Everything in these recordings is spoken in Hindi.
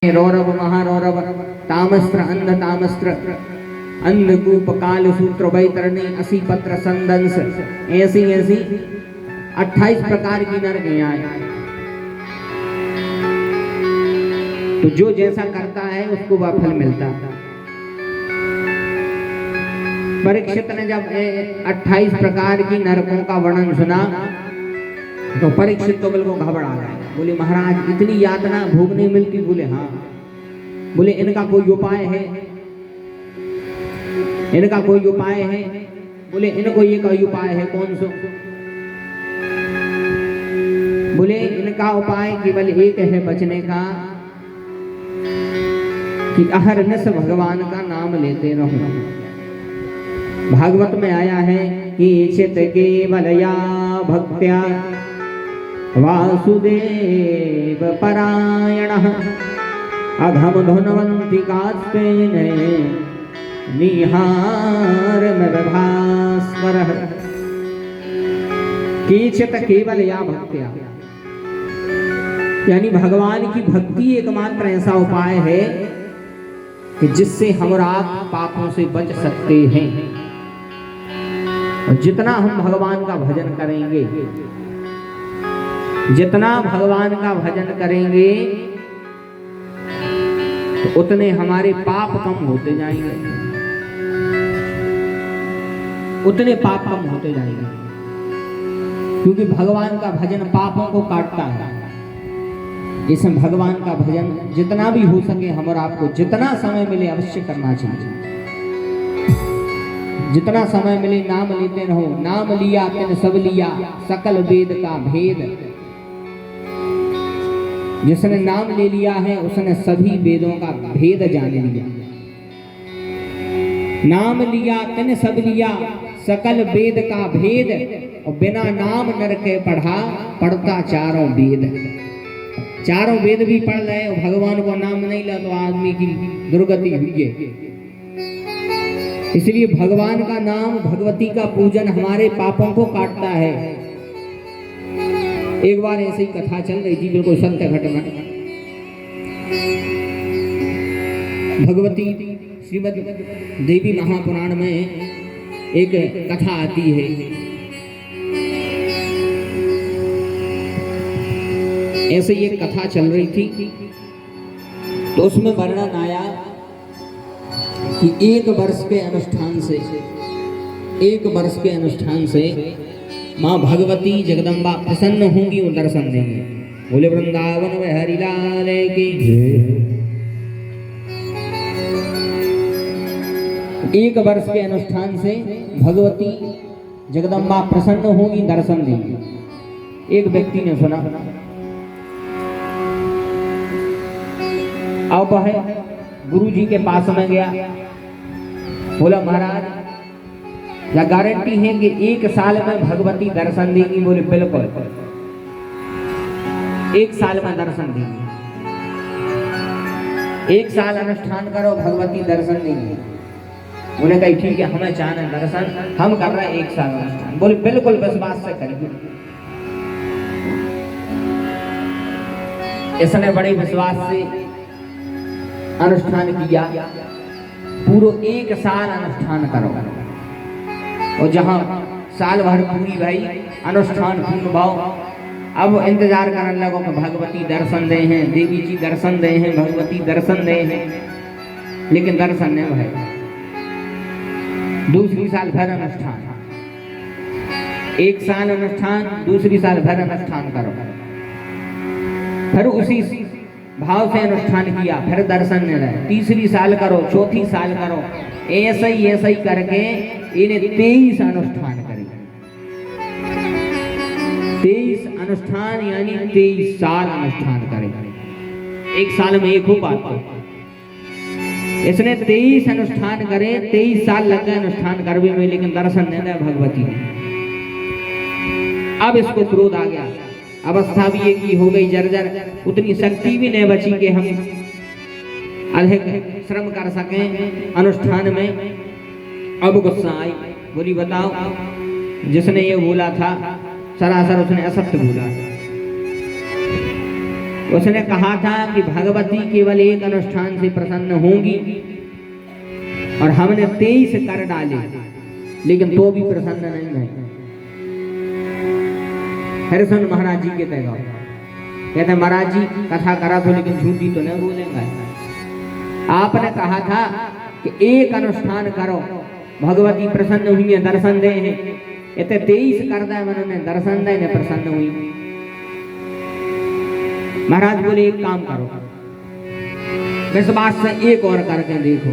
रौरव महारौरव तामस्त्र अंध तामस्त्र अंधकूप काल सूत्र वैतरणी असी पत्र संदंस ऐसी ऐसी 28 प्रकार की नरकियां हैं। तो जो जैसा करता है उसको वह फल मिलता है। परीक्षित ने जब 28 प्रकार की नरकों का वर्णन सुना तो परीक्षित तो बिल्कुल घबरा गए। बोले महाराज इतनी यातना भोग नहीं मिलती। बोले हाँ। बोले इनका कोई उपाय है? इनका कोई उपाय है? बोले इनको ये कोई उपाय है कौन सो? बोले इनका उपाय केवल एक है बचने का कि अहरनिश भगवान का नाम लेते रहो। भागवत में आया है कि चित केवलया भक्त्या वासुदेव परायणः अघम धुनवन्तिकास्तेन निहारमदभास्वरः। कीचित केवलया भक्त्या यानी भगवान की भक्ति एकमात्र ऐसा उपाय है कि जिससे हम रात पापों से बच सकते हैं। और जितना हम भगवान का भजन करेंगे, जितना भगवान का भजन करेंगे तो उतने हमारे पाप कम होते जाएंगे, उतने पाप कम होते जाएंगे। क्योंकि भगवान का भजन पापों को काटता है। इसमें भगवान का भजन जितना भी हो सके हम और आपको जितना समय मिले अवश्य करना चाहिए। जितना समय मिले नाम लेते रहो। नाम लिया तिन सब लिया सकल वेद का भेद। जिसने नाम ले लिया है उसने सभी वेदों का भेद जान लिया। नाम लिया तिन सब लिया सकल वेद का भेद। और बिना नाम नर के पढ़ा पढ़ता चारों वेद। चारों वेद भी पढ़ रहे और भगवान को नाम नहीं लिया तो आदमी की दुर्गति हुई है। इसलिए भगवान का नाम भगवती का पूजन हमारे पापों को काटता है। एक बार ऐसी कथा चल रही थी, बिल्कुल सत्य घटना। भगवती श्रीमद् देवी महापुराण में एक कथा आती है। ऐसे ही एक कथा चल रही थी तो उसमें वर्णन आया कि एक वर्ष के अनुष्ठान से माँ भगवती जगदम्बा प्रसन्न होंगी और दर्शन देंगे। बोले वृंदावन में हरिलाल की जय। एक वर्ष के अनुष्ठान से भगवती जगदम्बा प्रसन्न होंगी, दर्शन देंगी। एक व्यक्ति ने सुना, अब है गुरु जी के पास में गया। बोला महाराज क्या गारंटी है कि एक साल में भगवती दर्शन देंगी? बोले बिल्कुल, एक साल में दर्शन देंगी। एक साल अनुष्ठान करो भगवती दर्शन देंगी। उन्हें कही ठीक है हमें चाहना दर्शन, हम कर रहे हैं एक साल अनुष्ठान। बोले बिल्कुल विश्वास से करिए। इसने बड़े विश्वास से अनुष्ठान किया। पूरा एक साल अनुष्ठान करो और जहां साल भर पूरी भाई अनुष्ठान पूर्ण भाव। अब इंतजार करने लगो कि भगवती दर्शन दे हैं, देवी जी दर्शन दे हैं, भगवती दर्शन दे हैं, लेकिन दर्शन नहीं भाई। दूसरी साल भर अनुष्ठान, एक साल अनुष्ठान, दूसरी साल भर अनुष्ठान करो। फिर उसी भाव से अनुष्ठान किया, फिर दर्शन नहीं रहे। तीसरी साल करो, चौथी साल करो, ऐसा ही करके इन्हें 23 अनुष्ठान करे। 23 अनुष्ठान यानी 23 साल अनुष्ठान करे। एक साल में एक हो बात। इसने 23 अनुष्ठान करे, 23 साल लग गए अनुष्ठान करने में, लेकिन दर्शन नहीं दिया भगवती ने। अब इसको क्रोध आ गया। अवस्था भी एक ही हो गई जर्जर। उतनी शक्ति भी नहीं बची कि हम अधिक श्रम कर सकें अनुष्ठान में। अब गुस्सा आई। बोली बताओ जिसने ये बोला था सरासर उसने असत्य बोला। उसने कहा था कि भगवती केवल एक अनुष्ठान से प्रसन्न होंगी और हमने 23 कर डाले लेकिन तो भी प्रसन्न नहीं है। हरिशन महाराज जी के तय कहते महाराज जी कथा करा तो लेकिन झूठी तो नहीं बोलेंगे। आपने कहा था कि एक अनुष्ठान करो भगवती प्रसन्न हुई है दर्शन दे हैं, इतने 23 कर दे मैंने दर्शन दे ने प्रसन्न हुई। महाराज बोले एक काम करो विश्वास से एक और करके देखो,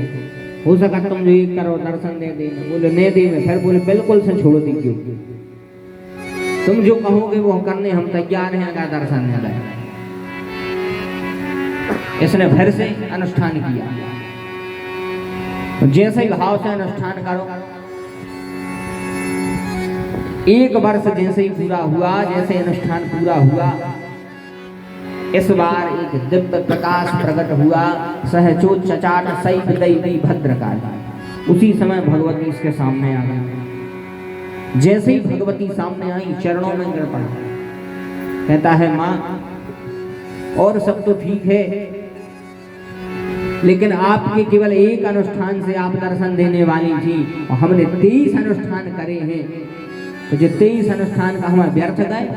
हो सका तुम जो एक करो दर्शन दे दे। बोले नहीं दे में, फिर बोले बिल्कुल से छोड़ दीजिए, तुम जो कहोगे वो करने हम तैयार हैं अगर दर्शन नहीं दे। इसने फिर से अनुष्ठान किया, जैसे ही भाव से अनुष्ठान करो, एक वर्ष जैसे ही पूरा हुआ, जैसे अनुष्ठान पूरा हुआ, इस बार एक दिव्य प्रकाश प्रकट हुआ, सहचो चचाट सैफ दैवी भद्रकाली। उसी समय भगवती इसके सामने आ गई। जैसे ही भगवती सामने आई चरणों में गिर पड़ा, कहता है माँ और सब तो ठीक है लेकिन आपके केवल एक अनुष्ठान से आप दर्शन देने वाली थी और हमने 23 अनुष्ठान करे हैं, तो जो 23 अनुष्ठान का हमारा व्यर्थ गए,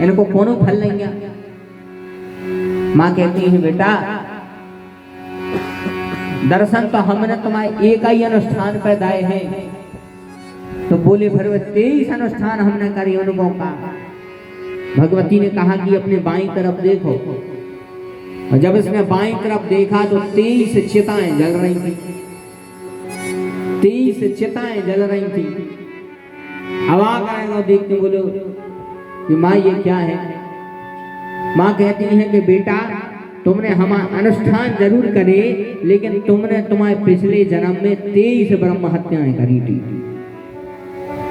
इनको कौन फल लेंगे। माँ कहती है बेटा दर्शन तो हमने तुम्हारे एक ही अनुष्ठान पर दाए हैं, तो बोले फिर 23 अनुष्ठान हमने करे उनको का। भगवती ने कहा कि अपने बाईं तरफ देखो, और जब इसने बाईं तरफ देखा तो 23 चिताएं जल रही थी, 23 चिताएं जल रही थी। अवाक आएगा देखते बोलो कि माँ ये क्या है। माँ कहती है कि बेटा तुमने हमारा अनुष्ठान जरूर करे लेकिन तुमने तुम्हारे पिछले जन्म में 23 ब्रह्म हत्याएं करी थी,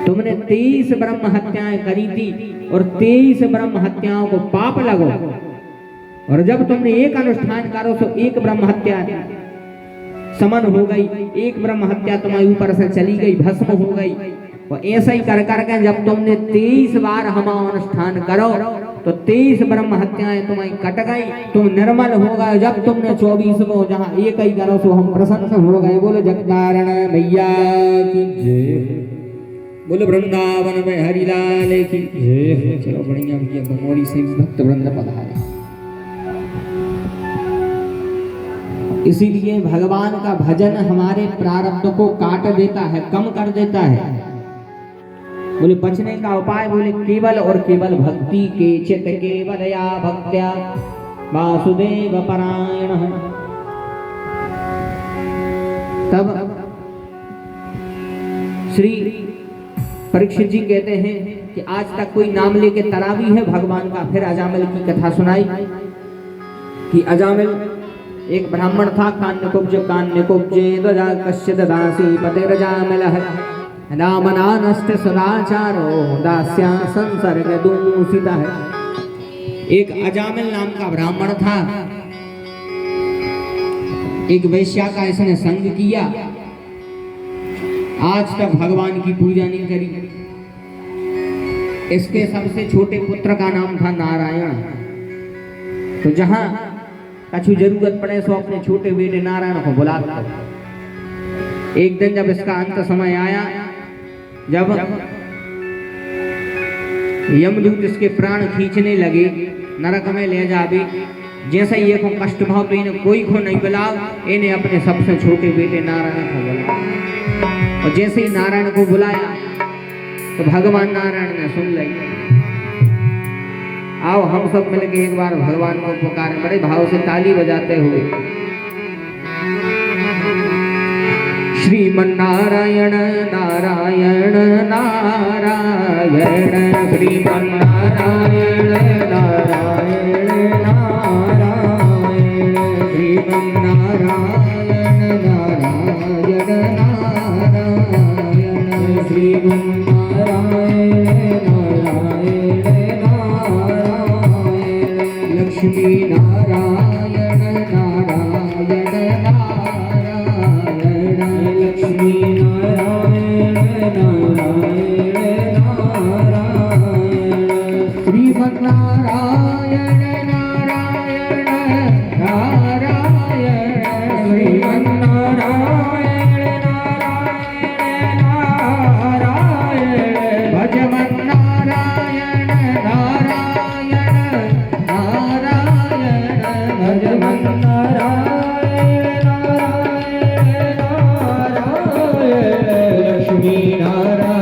तुमने 23 ब्रह्म हत्याएं करी थी और 23 ब्रह्म हत्याओं को पाप लगो, और जब तुमने एक अनुष्ठान करो तो एक ब्रह्म हत्या समन हो गई, एक ब्रह्म हत्या तुम्हारे ऊपर से चली गई, भस्म हो गई। और ऐसा ही कर करके जब तुमने 23 बार हमारा अनुष्ठान करो तो 23 ब्रह्म हत्याएं तुम्हारी कट गई, तुम निर्मल हो गए। जब तुमने 24 को जहाँ एक ही करो तो हम प्रसन्न हो गए। बोलो जगदारण मैया की जय, बोलो वृंदावन में हरिलाल की जय। चलो बढ़िया भैया बमोरी से भक्त वृंद पधारे। इसीलिए भगवान का भजन हमारे प्रारब्ध को काट देता है, कम कर देता है। बोले बचने का उपाय, बोले केवल और केवल भक्ति के चित केवल या भक्त्या वासुदेव परायण। तब श्री परीक्षित जी कहते हैं कि आज तक कोई नाम लेके तरा भी है भगवान का। फिर अजामिल की कथा सुनाई कि अजामिल एक ब्राह्मण था, कान्यकुब्जे ध्वजा कश्चित् दासी पतिरजामिलः नामनानस्त सदाचारो दास्या संसर्ग दूषितः। एक अजामिल नाम का ब्राह्मण था, एक वैश्या का इसने संग किया, आज तक भगवान की पूजा नहीं करी। इसके सबसे छोटे पुत्र का नाम था नारायण। तो जहां कछु जरूरत पड़े तो अपने छोटे बेटे नारायण को बुलाता। एक दिन जब इसका अंत समय आया, जब यमदूत इसके प्राण खींचने लगे, नरक में ले जावे, जैसे ये को कष्ट भाव तो इन्हें कोई को नहीं बुलाओ, इन्हें अपने सबसे छोटे बेटे नारायण को बुलाओ। और जैसे ही नारायण को बुलाया तो भगवान नारायण ने सुन ली। आओ हम सब मिलके एक बार भगवान को पुकारें, बड़े भाव से ताली बजाते हुए। श्रीमन्नारायण नारायण नारायण, श्रीमन्नारायण नारायण नारायण, श्रीमन्नारायण नारायण नारायण, श्रीमन्नारायण नारायण नारायण, लक्ष्मी नारायण नारायण नारायण, लक्ष्मी नारायण नारायण नारायण, श्रीमन्नारायण नारायण नारायण नारायण लक्ष्मी नारायण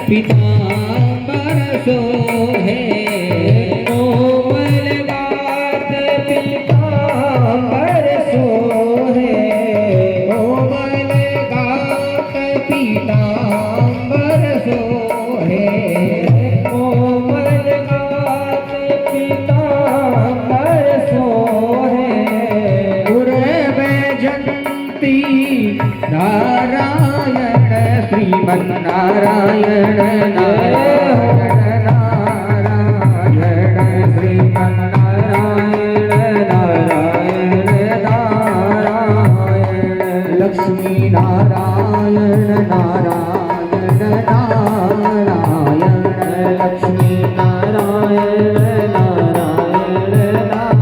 पीताम्बर सोहे कोमल गात पीताम्बर सोहे कोमल गात पीताम्बर सोहे कोमल गात पीताम्बर सोहे जयंती नारायण श्रीमन्नारायण नारायण नारायण श्रीमन्नारायण नारायण नारायण लक्ष्मी नारायण नारायण नारायण लक्ष्मी नारायण नारायण नारायण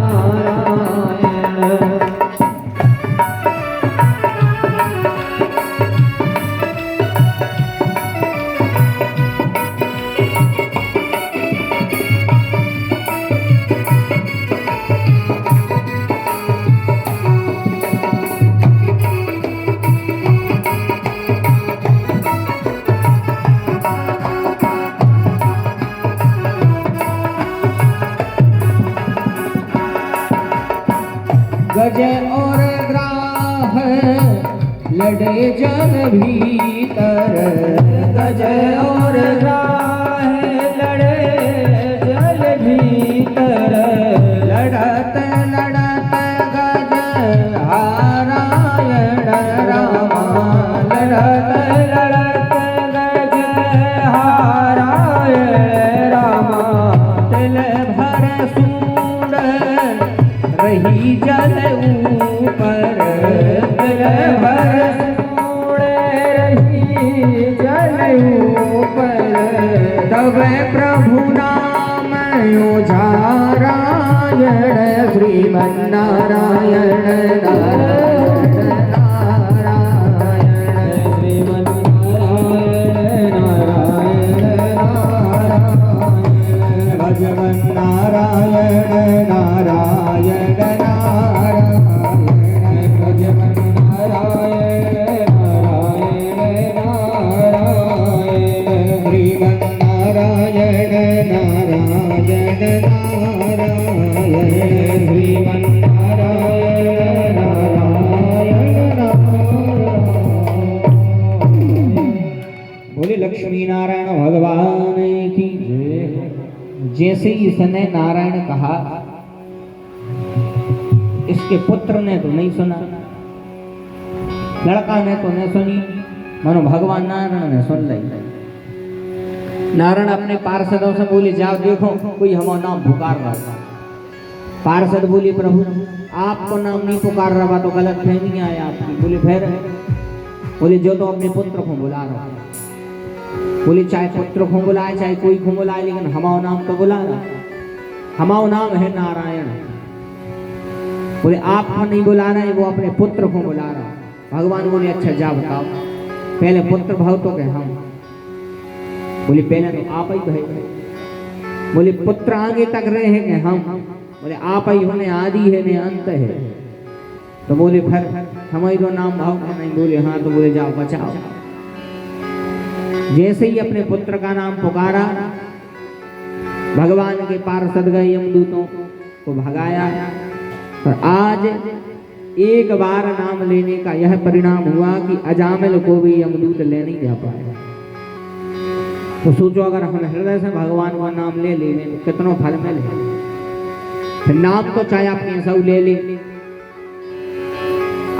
गज और ग्राह लड़े जल भीतर गज और ग्राह लड़े जल भीतर लड़त लड़त गज नारायण रामा लड़त लड़त गज नारायण रामा तिल भर सूंड रही जल ऊपर तिल भर रही जल ऊपर तब प्रभु नाम ओझारायण श्रीमन्नारायण नारायण नारायण श्रीमन्नारायण नारायण नारायण भगवन् नारायण नारायण बोले लक्ष्मी नारायण भगवान की जैसे ही इसने नारायण कहा इसके पुत्र ने तो नहीं सुना लड़का ने तो नहीं सुनी मानो भगवान नारायण ने सुन ली नारायण अपने पार्षदों से बोले जाओ देखो कोई हमारा नाम पुकार रहा था पार्षद बोले प्रभु आपको नाम नहीं पुकार रहा तो गलत फहमी आए आपकी बोले फिर बोले जो तो अपने पुत्र को बुला रहा बोले चाहे पुत्र को बुलाए चाहे कोई को बुलाए लेकिन हमारा नाम तो बुला रहा हमारा नाम है नारायण बोले आपको नहीं बुला रहे वो अपने पुत्र को बुला रहा भगवान बोले अच्छा जा बताओ पहले पुत्र भाव तो कहे हम बोले पहले तो आप ही कहे बोले पुत्र आगे तक रहे हैं कि हम बोले आप ही होने आदि है ने अंत है तो बोले फिर हमारी तो नाम भाव का नहीं बोले हाँ तो बोले जाओ बचाओ जैसे ही अपने पुत्र का नाम पुकारा भगवान के पार्षद गए यमदूतों को भगाया और आज एक बार नाम लेने का यह परिणाम हुआ कि अजामिल को भी यमदूत ले नहीं जा पाए तो सोचो अगर हम हृदय से भगवान का नाम ले लेंगे कितनों फल मिले फिर नाम तो चाहे आप कैसा ले ले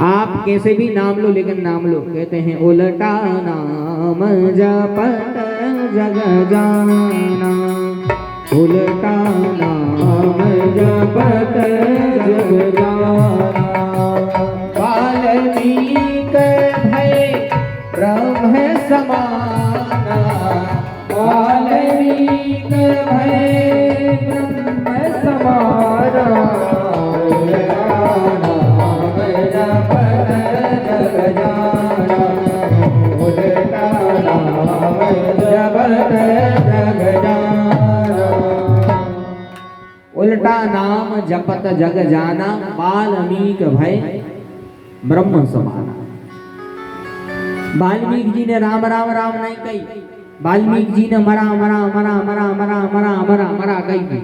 आप कैसे भी नाम लो लेकिन नाम लो कहते हैं उलटा नाम जपत जग जाना उलटा नाम जपत जग जाना वाल्मीक भय ब्रह्म समाना वाल्मीक भय ब्रह्म समाना पत जग जाना, वाल्मीकि भय ब्रह्म समाना। वाल्मीकि जी ने राम राम राम नहीं कही, वाल्मीकि जी ने मरा मरा मरा मरा मरा मरा मरा मरा कही।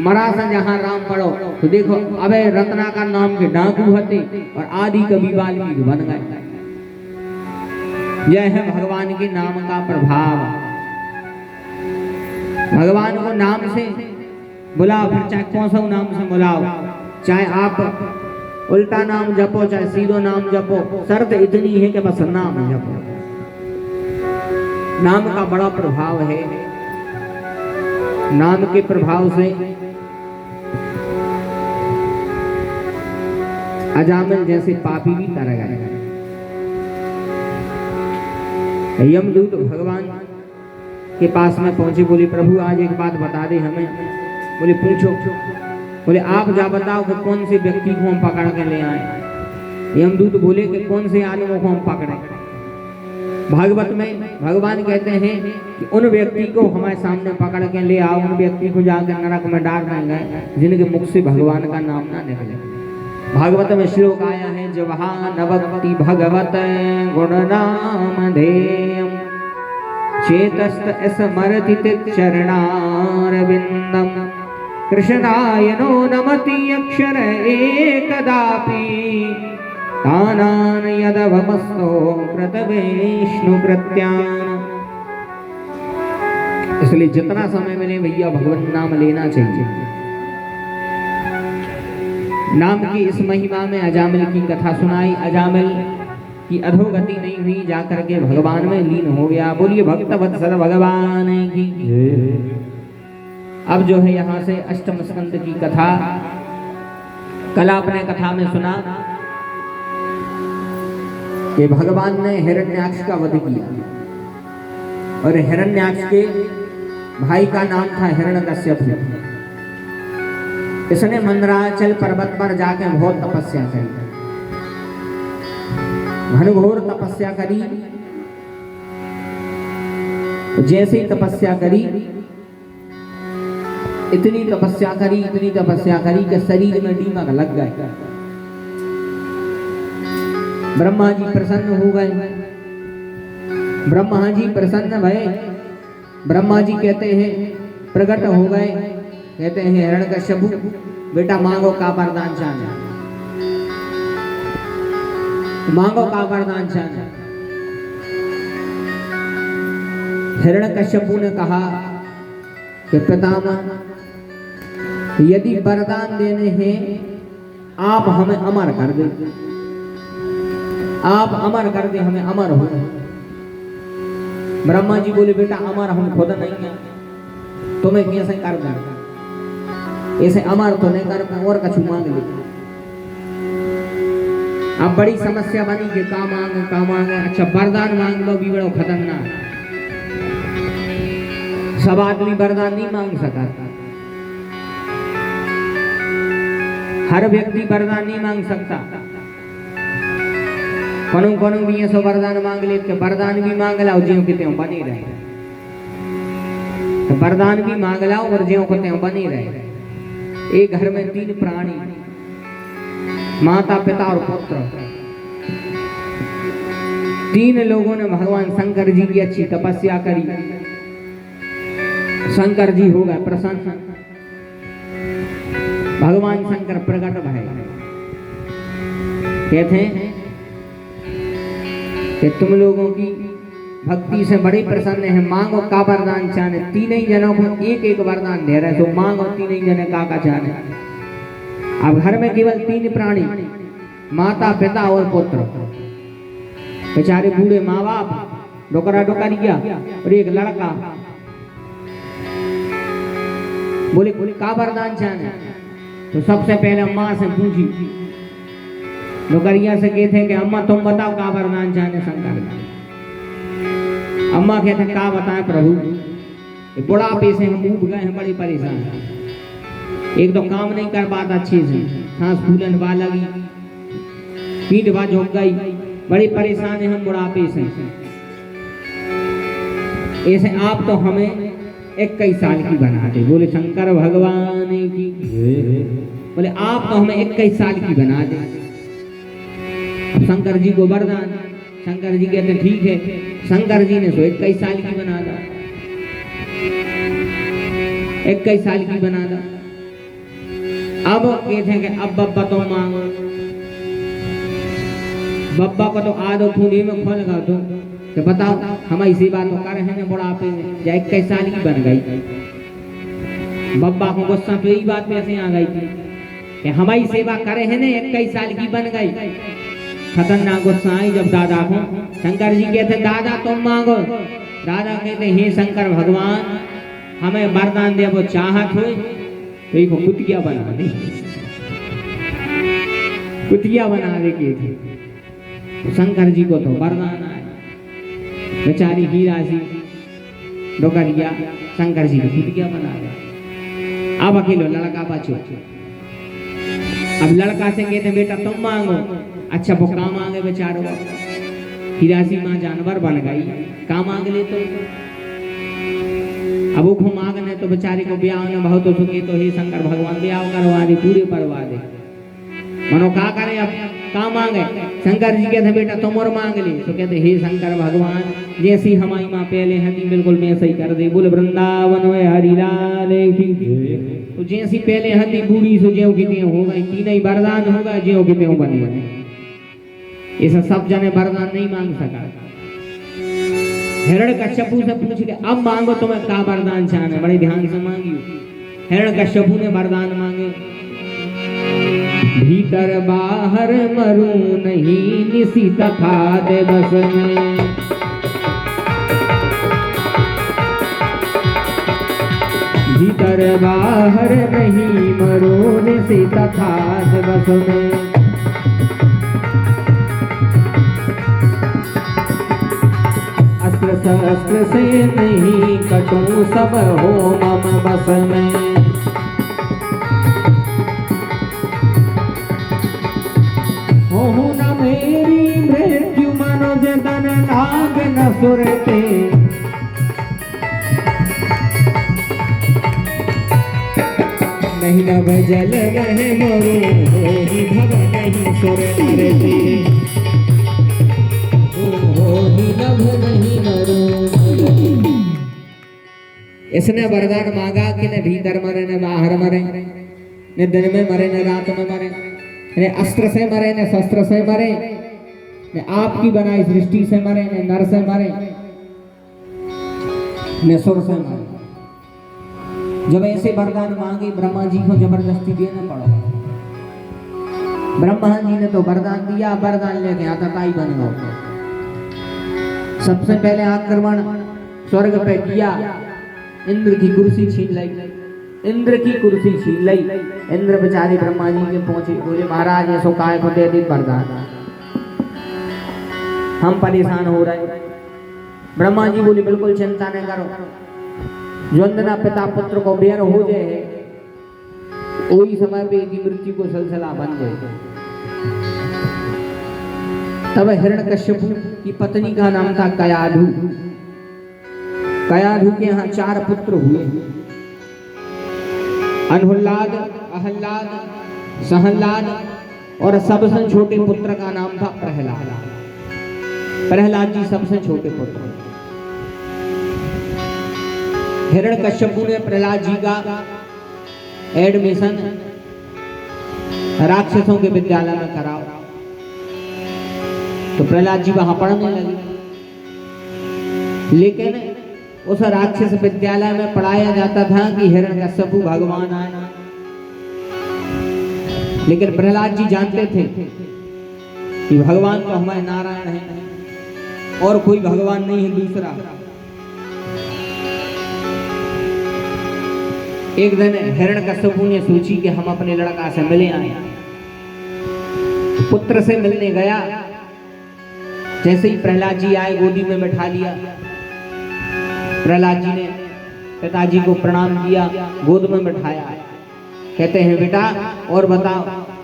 मरा से जहाँ राम पढ़ो तो देखो अबे रत्नाकर नाम के डाकू हते और आदि कवि वाल्मीकि बन गए। यह है भगवान के नाम का प्रभाव। भगवान को नाम से बुलाओ, फिर चाहे कौन सा नाम से बुलाओ, चाहे आप उल्टा नाम जपो चाहे सीधो नाम जपो, शर्त इतनी है कि बस नाम जपो। नाम का बड़ा प्रभाव है। नाम के प्रभाव से अजामिल जैसे पापी भी तर गए। यमदूत भगवान के पास में पहुंचे, बोले प्रभु आज एक बात बता दे हमें। बोले पूछो। बोले आप जा बताओ कि कौन से व्यक्ति को हम पकड़ के ले आए। यमदूत बोले कि कौन से आदमों को हम पकड़े। भागवत में भगवान कहते हैं कि उन व्यक्ति को हमारे सामने पकड़ के ले आओ, उन व्यक्ति को जाकर नरक में डाल देंगे जिनके मुख से भगवान का नाम ना निकले। भागवत में श्लोक आया है, जवहा नवक्ति भगवत गुण नाम धेयम चेतस्त स्मरति चरणारविंदम कृष्णायनो नमति अक्षर एकदापि तानान यदवमस्तो कृतवेष्णु कृत्यान। इसलिए जितना समय मिले भैया भगवान नाम लेना चाहिए। नाम की इस महिमा में अजामिल की कथा सुनाई। अजामिल की अधोगति नहीं हुई, जाकर के भगवान में लीन हो गया। बोलिए भक्त वत्सल भगवान की। अब जो है यहाँ से अष्टम स्कंद की कथा कल आपने कथा में सुना कि भगवान ने हिरण्याक्ष का वध किया और हिरण्याक्ष के भाई का नाम था हिरण्यकश्यप। इसने मंदराचल पर्वत पर जाके बहुत तपस्या करी, घनघोर तपस्या करी। जैसे ही तपस्या करी, इतनी तपस्या करी कि शरीर में दीमक लग गए। ब्रह्मा जी प्रसन्न हो गए। ब्रह्मा जी प्रसन्न भये। ब्रह्मा जी कहते हैं प्रकट हो गए, कहते हैं हिरण्यकश्यप बेटा मांगो का वरदान चाहे, मांगो का वरदान चाहे। हिरण्यकश्यप ने कहा कि पितामह यदि वरदान देने हैं आप हमें अमर कर दे, आप अमर कर दे, हमें अमर हो। ब्रह्मा जी बोले बेटा अमर हम खुद नहीं है, तुम्हें कैसे कर दें, ऐसे अमर तो नहीं कर और कछु मांग ले। अब बड़ी समस्या बनी कि का मांगे। अच्छा वरदान मांग लो भी बड़ो खतरनाक। सब आदमी वरदान नहीं मांग सका, हर व्यक्ति वरदान नहीं मांग सकता। कोनो भी ऐसा वरदान मांग ले कि वरदान भी मांग लाओ ज्यों के त्यों बनी रहे, तो वरदान भी मांग लाओ और ज्यों के त्यों बनी रहे। एक घर में 3 प्राणी, माता पिता और पुत्र, 3 लोगों ने भगवान शंकर जी की अच्छी तपस्या करी। शंकर जी हो गए प्रसन्न। भगवान शंकर प्रकट भय, कहते हैं कि तुम लोगों की भक्ति से बड़े प्रसन्न है, मांगो का वरदान चाहे। 3 जनों को एक वरदान दे रहे, तो मांगो 3 जने का चाहे। अब घर में केवल 3 प्राणी, माता पिता और पुत्र, बेचारे बूढ़े माँ बाप, डोकरिया और एक लड़का। बोले का वरदान चाहे, तो सबसे पहले अम्मा से पूछी। डोकरिया से कहते कि अम्मा तुम बताओ का वरदान चाहे शंकर। अम्मा कहते का बताएं प्रभु, बुढ़ापे से हम उठ गए हैं, बड़ी परेशान हैं। एक तो काम नहीं कर पाता अच्छे से, सांस फूलन बा लगी, पीठ बा झुक गई, बड़ी परेशान है हम बुढ़ापे से। ऐसे आप तो हमें 21 साल की बना दे। बोले शंकर भगवान की। बोले आप तो हमें 21 साल की बना दे। शंकर जी को वरदान, शंकर जी कहते ठीक है। शंकर जी ने 21 साल की बना दा, 21 साल की बना दा। अब कहते हैं कि अब बब्बा तो मांगो, बब्बा को तो आधो खूनी में खोल लगा दो कि बताओ हमारी सेवा तो कर रहे हैं बुढ़ापे में, या 21 साल की बन गई। बब्बा को गुस्सा तो यही बात में ऐसे आ गई थी कि हमारी सेवा करे हैं ना, 21 साल की बन गई। खतरनाक गुस्सा आई जब दादा को। शंकर जी कहते दादा तुम मांगो। दादा कहते हे शंकर भगवान, हमें वरदान दे, वो चाहत हो तो एक कुतिया बना दे, कुतिया बना दे के थे। तो शंकर जी को तो वरदान आए, बेचारी हीरा सी डोकरिया शंकर जी को कुतिया बना दे। अब अकेलो लड़का बचो। अब लड़का से कहते बेटा तुम मांगो। अच्छा वो काम मांगे बेचारो, हीरासी माँ जानवर बन गई, काम मांग ले तो। अब वो मांगने तो बेचारी को ब्याह ने बहुत सुखी, तो हे शंकर भगवान ब्याह करवा दे, पूरे करवा दे। मनो का करे अब काम मांगे। शंकर जी कहते बेटा तुम और मांग ले। तो कहते हे शंकर भगवान, जैसी हमारी माँ पहले है बिल्कुल मैं सही कर दे। बोले वृंदावन में हरि लाल की। तो जैसी पहले हती बूढ़ी सो ज्यों की त्यों हो गई, तीन ही वरदान हो गए, ज्यों की त्यों बनी बनी। ऐसा सब जने वरदान नहीं मांग सका। हिरण्यकश्यपु से पूछ के अब मांगो तुम्हें का वरदान चाहना, बड़े ध्यान से मांगियो। हिरण्यकश्यपु ने वरदान मांगे, भीतर बाहर मरू नहीं निसी तथा दिवस में। भीतर बाहर नहीं मरू निसी तथा दिवस में। अस्त्र शस्त्र से नहीं कटूं सब हो मम बस में। हो न मेरी मृत्यु मनोज तन लाग न सुरते। नहीं नभ जल रहे मरो भव नहीं सुर नरते। इसने वरदान मांगा कि न भीतर मरे न बाहर मरे, न दिन में मरे न रात में मरे, न अस्त्र से मरे न शस्त्र से मरे, न आपकी बनाई सृष्टि से मरे, न नर से मरे, न सुर से मरे। जब ऐसे वरदान मांगे ब्रह्मा जी को जबरदस्ती देना पड़ा। ब्रह्मा जी ने तो वरदान दिया, वरदान लेके आतताई बन गए। सबसे पहले आक्रमण स्वर्ग पे किया, इंद्र की कुर्सी छीन लाई, इंद्र की कुर्सी छीन लाई। इंद्र बेचारे ब्रह्मा जी के पहुंचे, बोले महाराज ऐसो काय को दे दी वरदान, हम परेशान हो रहे। ब्रह्मा जी बोले बिल्कुल चिंता नहीं करो, ज्वंदना पिता पुत्र को बेर हो जाए, वही समय पे की मृत्यु को सिलसिला बन जाए। तब हिरण्यकश्यपु की पत्नी का नाम था कयाधु। कयाधु के यहाँ 4 पुत्र हुए, अनहुल्लाद, अहल्लाद, सहल्लाद, और सबसे छोटे पुत्र का नाम था प्रहलाद। प्रहलाद जी सबसे छोटे पुत्र। हिरण्यकश्यपु ने प्रहलाद जी का एडमिशन राक्षसों के विद्यालय में कराओ, तो प्रहलाद जी वहां पढ़ने लगे। लेकिन उस राक्षस विद्यालय में पढ़ाया जाता था कि हिरण्यकश्यपु भगवान आए, लेकिन प्रहलाद जी जानते थे कि भगवान तो हमारे नारायण है और कोई भगवान नहीं है दूसरा। एक दिन हिरण्यकश्यपु ने सोची कि हम अपने लड़का से मिले आए। पुत्र से मिलने गया, जैसे ही प्रहलाद जी आए गोदी में बैठा लिया। प्रहलाद जी ने पिताजी को प्रणाम किया, गोद में बैठाया। कहते हैं बेटा और बताओ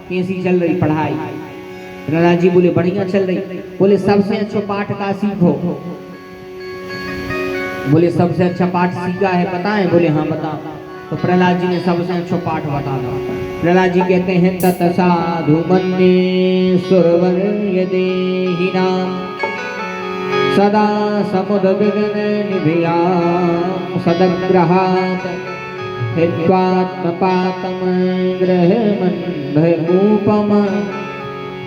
कैसी चल रही पढ़ाई। प्रहलाद जी बोले बढ़िया चल रही। बोले सबसे अच्छा पाठ का सीखो। बोले सबसे अच्छा पाठ सीखा है पता है? बोले हाँ बताओ। तो प्रहलाद जी ने सबसे अच्छा पाठ बता दिया। प्रहलाद जी कहते हैं तत साधु मन्ये सुरवर्य देहिनां सदा समुद्विग्न निधियां सदग्रहात् हित्वात्मपातं गृहमन्धरूपं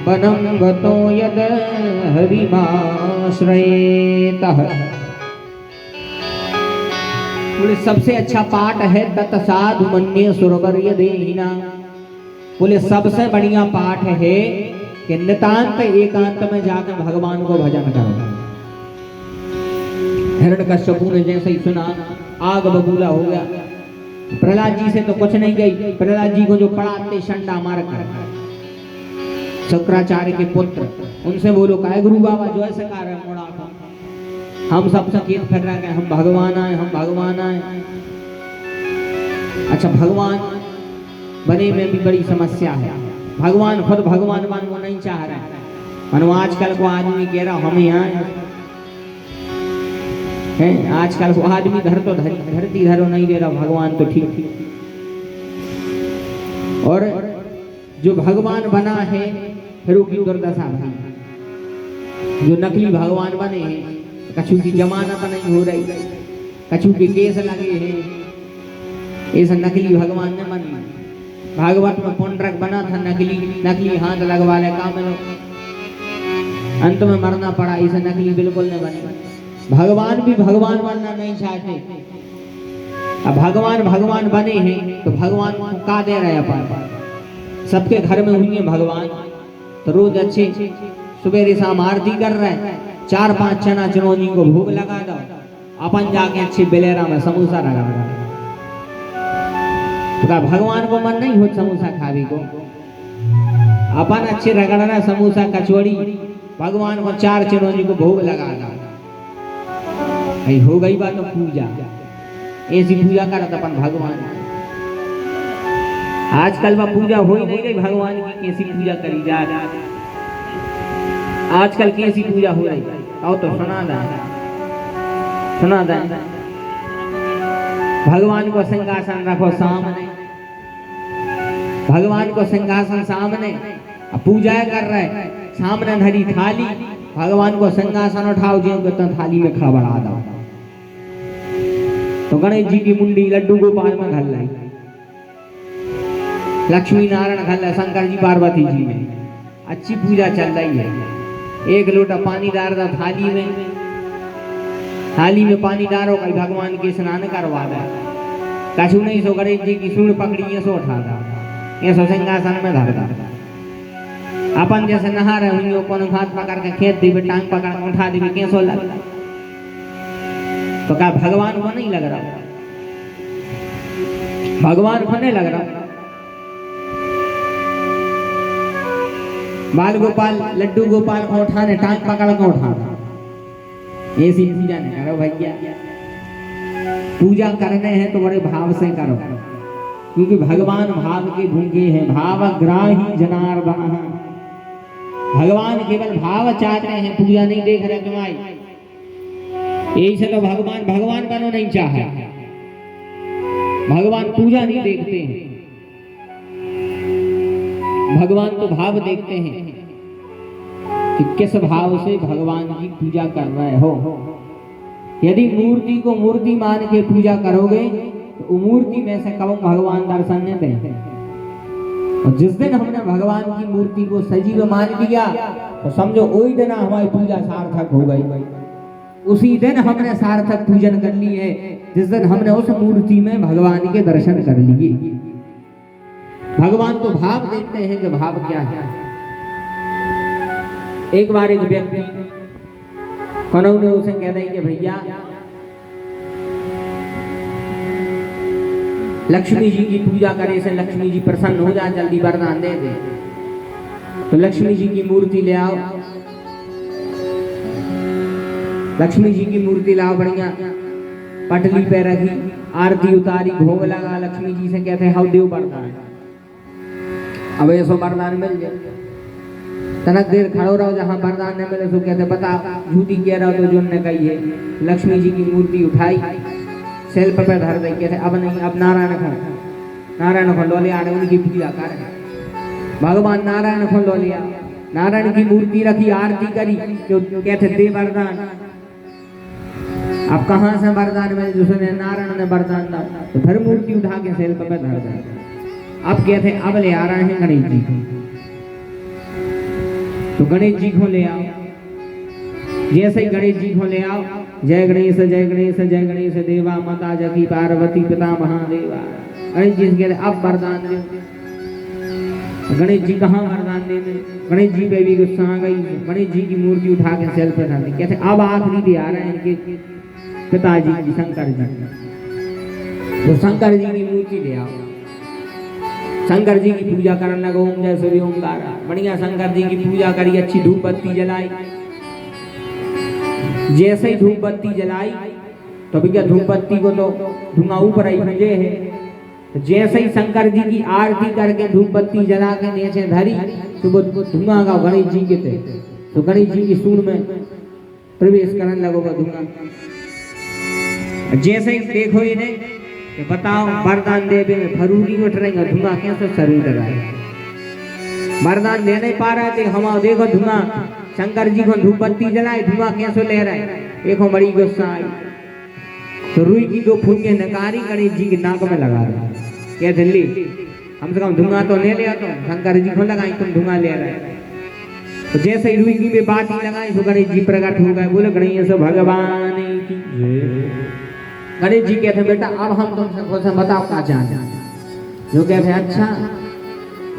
वनं गतो यद हरिमाश्रयेतः। बोले सबसे अच्छा पाठ है तत साधु मन्ये सुरवर्य देहिनां। बोले सबसे बढ़िया पाठ है कि नितांत एकांत में जाकर भगवान को भजन करो। हिरण्यकश्यपु ने जैसे ही सुना आग बबूला हो गया। प्रहलाद जी से तो कुछ नहीं गई। प्रहलाद जी को जो पढ़ाते शंडा मार कर शुक्राचार्य के पुत्र, उनसे बोलो काय गुरु बाबा जो ऐसे कार्य मोड़ा था, हम सब सकेत फिर रहे हैं, हम भगवान आए, हम भगवान आए। अच्छा भगवान बने में भी बड़ी समस्या है। भगवान खुद भगवान बनना नहीं चाह रहे हैं। मनो आजकल को आदमी कह रहा हम यहाँ हैं, आजकल को आदमी धर तो धरती धरो नहीं दे रहा, भगवान तो ठीक। और जो भगवान बना है फिर उसकी दुर्दशा भाई। जो नकली भगवान बने हैं, कछु की जमानत नहीं हो रही, कछु के केस लगे हैं, ऐसा नकली भगवान ने बने। भागवत में पुंडरक बना था नकली हाथ लगवा ले काम में, अंत में मरना पड़ा। ऐसा नकली बिल्कुल नहीं बने। भगवान भी भगवान बनना नहीं चाहते। अब भगवान बने हैं तो भगवान को का दे रहे अपन। सबके घर में हुई है भगवान, तो रोज अच्छे सुबह शाम आरती कर रहे हैं, 4-5 चना चिरौंजी को भोग लगा दो, अपन जाके अच्छे बेलेरा में समोसा लगा दो। तो भगवान को मन नहीं हो समोसा खाने को, अपन अच्छे रगड़ना समोसा कचौड़ी, भगवान को 4 चिरौंजी को भोग लगा दो। हो गई बात तो पूजा, ऐसी पूजा करत अपन भगवान। आजकल वह पूजा हो ही नहीं रही भगवान की, कैसी पूजा करी जा रही। आजकल कैसी पूजा हो रही आओ तो सुना दे। भगवान को सिंहासन रखो सामने, भगवान को सिंहासन सामने, पूजा कर रहे सामने धरी थाली, भगवान को सिंहासन उठाओ जी तो थाली में खबड़ा दो। तो गणेश जी की मुंडी लड्डू गोपाल में घल लाई, लक्ष्मी नारायण घल रहे, शंकर जी पार्वती जी में अच्छी पूजा चल रही है। एक लोटा पानी डाल दो थाली में पानी डालो, कल भगवान के स्नान करवा दे। कछु नहीं सो गणेश जी की सूंड पकड़ी सो उठा दा, ये सो सिंहासन में धर दा। अपन जैसे नहा रहे हुई कौन हाथ पकड़ के खेत दी, टांग पकड़ के उठा दी, कैसो लगता। तो क्या भगवान को नहीं लग रहा? भगवान को नहीं लग रहा। बाल गोपाल लड्डू गोपाल को उठाने टांग पकड़ के उठाना, ऐसी पूजा नहीं करो भैया। पूजा करने हैं तो बड़े भाव से करो, क्योंकि भगवान भाव के भूखे हैं। भावग्राही जनार्दन, भगवान केवल भाव चाहते हैं, पूजा नहीं देख रहे तुम्हारी। यही से तो भगवान बनो नहीं चाहे। भगवान पूजा नहीं देखते हैं, भगवान तो भाव देखते हैं कि किस भाव से भगवान की पूजा कर रहे हो। यदि मूर्ति को मूर्ति मान के पूजा करोगे तो मूर्ति में से कब भगवान दर्शन नहीं देंगे। और जिस दिन हमने भगवान की मूर्ति को सजीव मान लिया तो समझो वही दिन हमारी पूजा सार्थक हो गई। उसी दिन हमने सार्थक पूजन कर ली है जिस दिन हमने उस मूर्ति में भगवान के दर्शन कर लिए। भगवान तो भाव देखते हैं कि भाव क्या है। एक बार एक व्यक्ति कौन ने उसे कह रही कि भैया लक्ष्मी जी की पूजा करे से लक्ष्मी जी प्रसन्न हो जाए, जल्दी वरदान दे दे। तो लक्ष्मी जी की मूर्ति ले आओ, लक्ष्मी जी की मूर्ति लाओ, बढ़िया पटली पे रखी, आरती उतारी, भोग लगा, लक्ष्मी जी से कहते हैं हाउ देव वरदान। अब ऐसा वरदान मिल जाए, तनक देर खड़ो रहो, जहाँ वरदान न मिले सो कहते बता झूठी कह रहा हो तो जो ने कही है। लक्ष्मी जी की मूर्ति उठाई, सेल्फ पे धर दी, कहते अब नहीं, अब नारायण खा नारायण को लो लिया, उनकी पूजा कर। भगवान नारायण को लो लिया, नारायण की मूर्ति रखी, आरती करी, जो कहते दे वरदान। अब कहाँ से वरदान मिले? जिसने नारायण ने वरदान दा, तो फिर मूर्ति उठा के सेल पे धर दे। अब कहते अब ले आ रहे हैं गणेश जी को, तो गणेश जी को ले आओ। जैसे ही गणेश जी को ले आओ, जय गणेश जय गणेश जय गणेश देवा, माता जगी पार्वती पिता महादेवा। गणेश जी से कहते अब वरदान दे। गणेश जी कहाँ वरदान देने? गणेश जी पे भी गुस्सा आ गई। गणेश जी की मूर्ति उठा के सेल पे धर दी। कहते अब आखिरी दे आ रहे हैं इनके पिताजी की, शंकर जी। तो शंकर जी की मूर्ति ले आओ, शंकर जी की पूजा करने लगो। ओम जय सूर्य ओमकार। बढ़िया शंकर जी की पूजा करी, अच्छी धूप बत्ती जलाई। जैसे ही धूप बत्ती जलाई तो भैया धूप बत्ती को तो धुआं ऊपर ही भेजे है। जैसे ही शंकर जी की आरती करके धूप बत्ती जला के नीचे धरी, तो वो धुआं का गणेश जी के थे, तो गणेश जी की सूंड में प्रवेश करने लगोगा धुआं। जैसे ही देखो इन्हें, बताओ वरदान देवे में फरूरी उठ रही है, धुआं कैसे शरीर लगाए? वरदान दे नहीं पा रहे थे हम। देखो धुआं, शंकर जी को धूप बत्ती जलाए, धुआं कैसे ले रहे? देखो बड़ी गुस्सा आई, तो रुई की दो फूंके नकारी गणेश जी की नाक में लगा रहे। क्या दिल्ली हम से कम धुआं तो ले लिया, तो शंकर जी को लगाई, तुम धुआं ले रहे। तो जैसे ही रुई की में बात ही लगाई, तो गणेश जी प्रकट हो गए। बोले गणेश भगवान की। गणेश जी कहते बेटा अब हम तुमसे खुश हैं, बताओ क्या चाहते? जो कहते अच्छा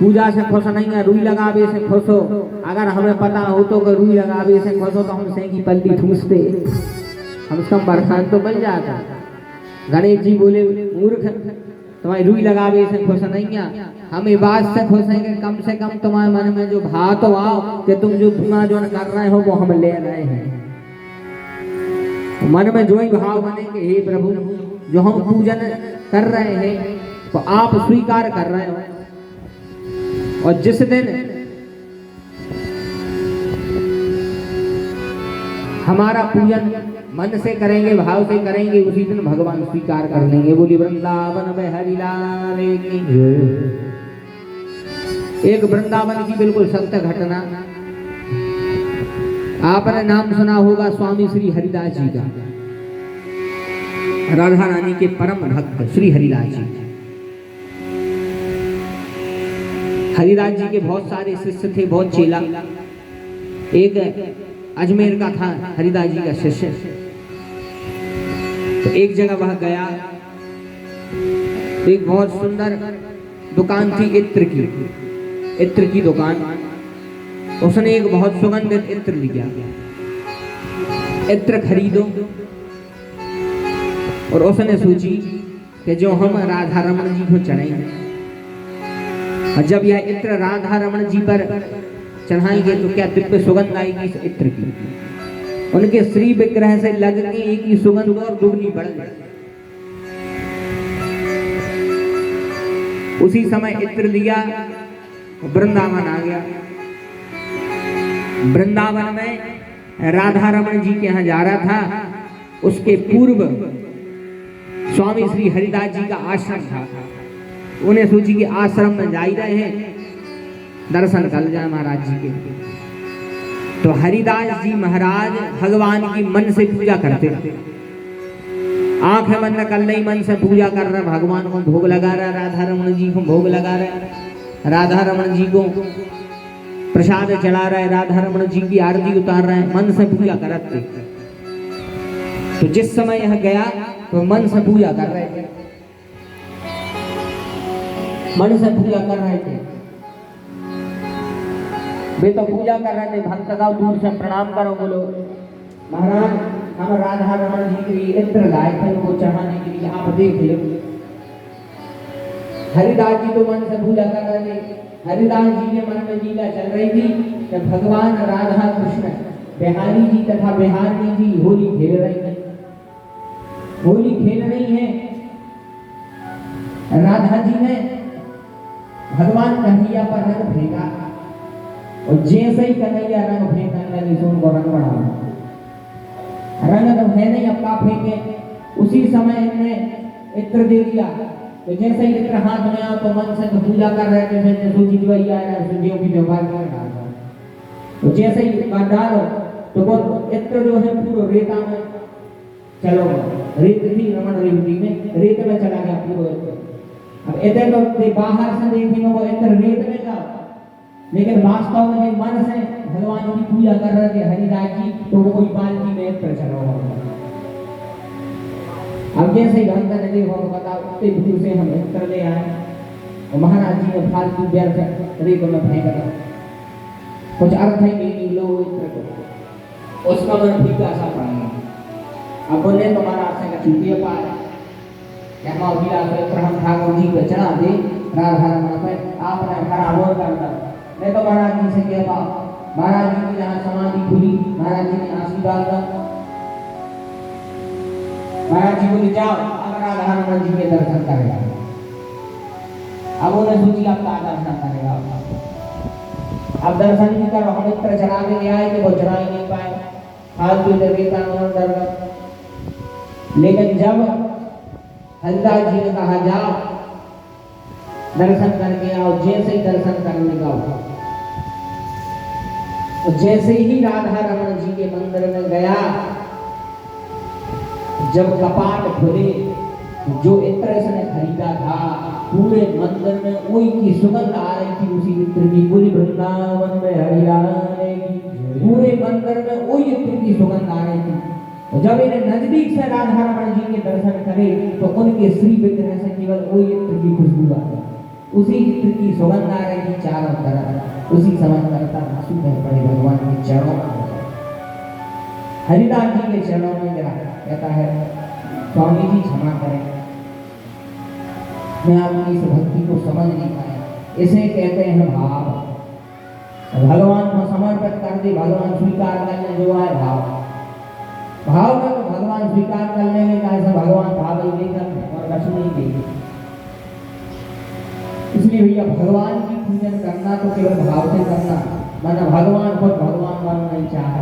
पूजा से खुश नहीं है, रुई लगावे से खुश हो। अगर हमें पता हो तो रुई लगावे से खुश हो तो हम से की पल्ली ठूसते, हम उसका बरसात तो बन जाता। गणेश जी बोले मूर्ख, तुम्हारी रुई लगावे से खुश नहीं है, हम ये बात से खुश हैं कि कम से कम तुम्हारे मन में जो भाव तो आओ कि तुम जो धुआं जो कर रहे हो वो हम ले रहे हैं। मन में जो ही भाव बने कि हे प्रभु जो हम पूजन कर रहे हैं तो आप स्वीकार कर रहे हो। और जिस दिन हमारा पूजन मन से करेंगे, भाव से करेंगे, उसी दिन भगवान स्वीकार कर लेंगे। बोली वृंदावन में हरिलाल की। एक वृंदावन की बिल्कुल सत्य घटना, आपने नाम सुना होगा स्वामी श्री हरिदास जी का, राधा रानी के परम भक्त श्री हरिदास जी। हरिदास जी के बहुत सारे शिष्य थे, बहुत चेला। एक अजमेर का था हरिदास जी का शिष्य। तो एक जगह वह गया, एक बहुत सुंदर दुकान थी इत्र की दुकान। उसने एक बहुत सुगंधित इत्र लिया, इत्र खरीदो। और उसने सोची कि जो हम राधा रमन जी को चढ़ाएंगे, और जब यह इत्र राधा रमन जी पर चढ़ाएंगे तो क्या दिव्य सुगंध आएगी इस इत्र की। उनके श्री विग्रह से लग के एक ही सुगंध और दुगनी बढ़ गई। उसी समय इत्र लिया, वृंदावन आ गया। वृंदावन में राधा रमन जी के यहाँ जा रहा था। उसके पूर्व स्वामी श्री हरिदास जी का आश्रम था। उन्हें सोची कि आश्रम में जा ही रहे हैं, दर्शन कर जाए महाराज जी के। तो हरिदास जी महाराज भगवान की मन से पूजा करते थे। आंखें बंद कर ली, मन से पूजा कर रहे, भगवान को भोग लगा रहा, राधा रमन जी को भोग लगा रहे, राधा रमन जी को प्रसाद चढ़ा रहे, राधा रमन जी की आरती उतार रहे, मन से पूजा करते। तो जिस समय यह गया तो मन से पूजा कर रहे थे, मन से पूजा कर रहे थे। वे तो पूजा कर रहे थे, भक्त का दूर से प्रणाम करो, बोलो महाराज हम राधा रमन जी के लिए इत्र लाए थे, वो चढ़ाने के लिए आप देख लो। हरिदास जी तो मन से पूजा कर रहे थे। हरिदास जी के मन में लीला चल रही थी कि भगवान राधा कृष्ण बिहारी जी तथा बिहारी जी होली खेल रही है। होली खेल रही है, राधा जी ने भगवान कन्हैया पर रंग फेंका, और जैसे ही कन्हैया रंग फेंकने लगे तो उनको रंग बढ़ा। रंग तो है नहीं, अब का फेंके। उसी समय इन्हें इत्र दे दिया, तो जैसे ही इत्र हाथ में आओ तो मन से तो पूजा कर रहे थे, मैंने सोची कि वही आया है गेहूं की व्यवहार कर डाल दो। तो जैसे ही बात डालो तो वो इत्र जो है पूरा रेता में चलो रेत थी रमण रेवती में, रेत में चला गया पूरा इत्र। अब इतने तो बाहर से देखने वो इत्र रेत में था, लेकिन वास्तव में मन से भगवान की पूजा कर रहे थे हरिदास जी, तो वो कोई बाल्टी में इत्र चला हुआ। अब जैसे ही भक्त ने देखा तो पता उतने दूर से हम इत्र ले आए और महाराज जी ने फालतू व्यर्थ रेत में फेंक दिया, कुछ अर्थ ही नहीं लो इत्र को, उसका मन फीका सा पड़ा। अब बोले तो महाराज से चुटिया पाए क्या मौला से इत्र हम ठाकुर जी को चढ़ा दे राधा रमण पे, आपने खरा बोल करता मैं तो महाराज जी से कहता, महाराज जी की जहाँ समाधि खुली महाराज जी ने आशीर्वाद दिया, महाराज जी बोले जाओ अब राधा रमण जी के दर्शन करेगा। अब उन्हें सोची आपका दर्शन करेगा, अब दर्शन नहीं करो, हम इत्र चढ़ा के ले आए थे वो चढ़ा ही नहीं पाए, फालतू रेता में डर। लेकिन जब हरिदास जी ने कहा जाओ दर्शन करके आओ, जैसे ही दर्शन करने का हुआ तो जैसे ही राधा रमण जी के मंदिर में गया, जब कपाट खुले जो इत्र इसने खरीदा था पूरे मंदिर में वही की सुगंध आ रही थी, उसी इत्र की। पूरी वृंदावन में हरियाणे की पूरे मंदिर में वही इत्र की सुगंध आ रही थी। तो जब इन्हें नजदीक से राधा रमण जी के दर्शन करे तो उनके श्री विग्रह से केवल वही इत्र की खुशबू आ रही, उसी इत्र की सुगंध आ रही थी चारों तरफ। उसी समय करता आंसू बह पड़े भगवान के चरणों में, हरिदास जी के चरणों में गिरा, कहता है स्वामी जी क्षमा करें, मैं आपकी इस भक्ति को समझ नहीं पाया। इसे कहते हैं भाव, भगवान को समर्पित कर दे, भगवान स्वीकार करने जो आए भाव। भाव में तो भगवान स्वीकार करने में कैसे भगवान भाव ही देकर और कुछ नहीं देंगे। इसलिए भैया भगवान की पूजन करना तो केवल भाव से करना, माना भगवान खुद भगवान बनना नहीं चाहता।